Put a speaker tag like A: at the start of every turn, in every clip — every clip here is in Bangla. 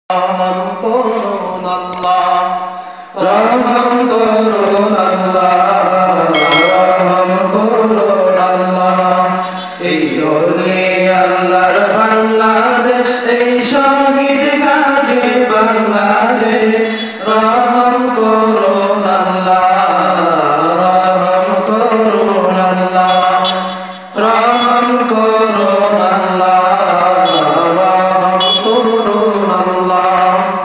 A: রহম করুন আল্লাহ, রহম করুন আল্লাহ, রহম করুন আল্লাহ। এই ওলি আল্লাহর বাংলাদেশ, এই শহীদ গাজী বাংলাদেশ, রহম করুন আল্লাহ, রহম করুন আল্লাহ, রহম করুন আল্লাহ, রহম করুন আল্লাহ।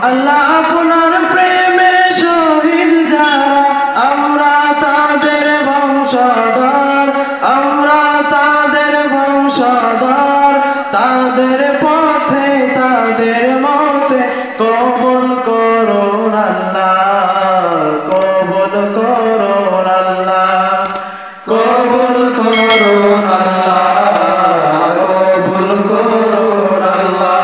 A: আল্লাহ আপনার প্রেমে শহীদ যারা, আমরা তাদের বংশধর, আমরা তাদের বংশধর। তাদের পথে তাদের মতে কবুল করুন আল্লাহ, কবুল করুন আল্লাহ, কবুল করুন আল্লাহ, কবুল করুন আল্লাহ।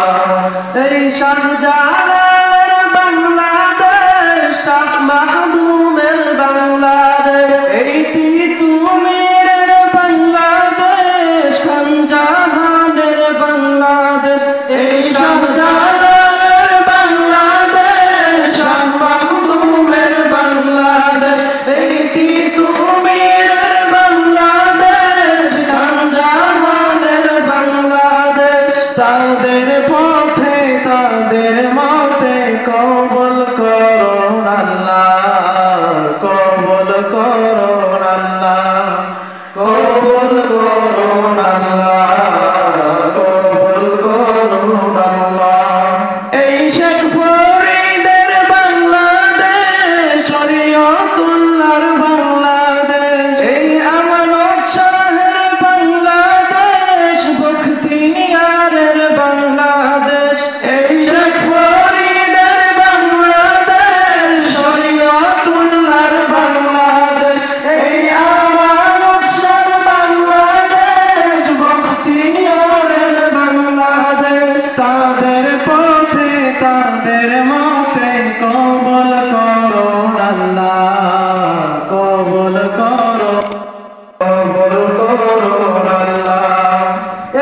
A: এই শাহজালালের বাংলাদেশ, শাহ মাহমুদের বাংলাদেশ, এই তিতুমীরের বাংলাদেশ, খানজাহানের বাংলাদেশ। এই শাহজালালের বাংলাদেশ, শাহ মাহমুদের বাংলাদেশ, এই তিতুমীরের বাংলাদেশ, খানজাহানের বাংলাদেশ। তাদের পথে তাদের মতে কবুল করুন আল্লাহ, কবুল করুন আল্লাহ, কবুল করুন আল্লাহ, কবুল করুন আল্লাহ। এই শেখ ফরিদের বাংলাদেশ, শরীয়তুল্লাহর বাংলাদেশ, এই আমানত শাহের বাংলাদেশ, বখতিয়ারের বাংলাদেশ। এই শেখ ফরিদের বাংলাদেশ, শরীয়তুল্লাহর বাংলাদেশ, এই আমানত শাহের বাংলাদেশ, বখতিয়ারের বাংলাদেশ। তাদের পথে তাদের মতে কবুল করুন আল্লাহ, কবুল করুন, কবুল করুন আল্লাহ।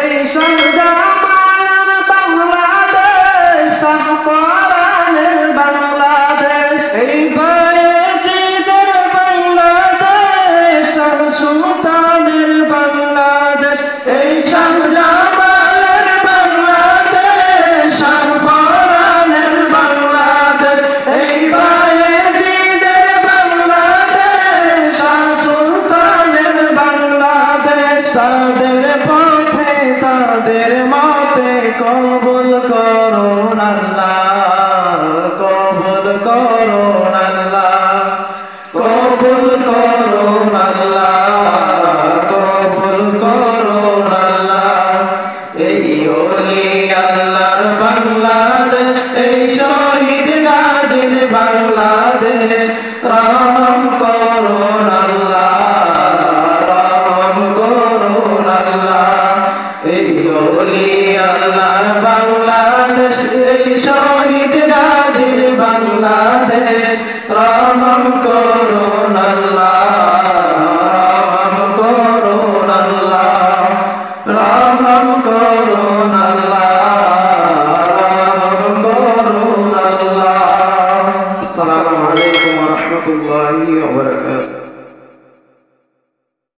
A: এই শাহজালালের বাংলাদেশ, শাহপরানের বাংলাদেশ, এই বায়েজিদের বাংলাদেশ, শাহ সুলতানের বাংলাদেশ। এই শাহজালালের বাংলাদেশ, শাহপরানের বাংলাদেশ, এই বায়েজিদের বাংলাদেশ, শাহ সুলতানের বাংলাদেশ। তাদের পথে তাদের মতে কবুল করুন আল্লাহ, কবুল করুন আল্লাহ, কবুল করুন আল্লাহ, কবুল করুন আল্লাহ। এই ওলি আল্লাহর বাংলাদেশ, এই শহীদ গাজীর বাংলাদেশ, রহম করুন আল্লাহ, রহম করুন আল্লাহ। এই ওলি আল্লাহর বাংলাদেশ, এই শহীদ গাজীর বাংলাদেশ, রহম করুন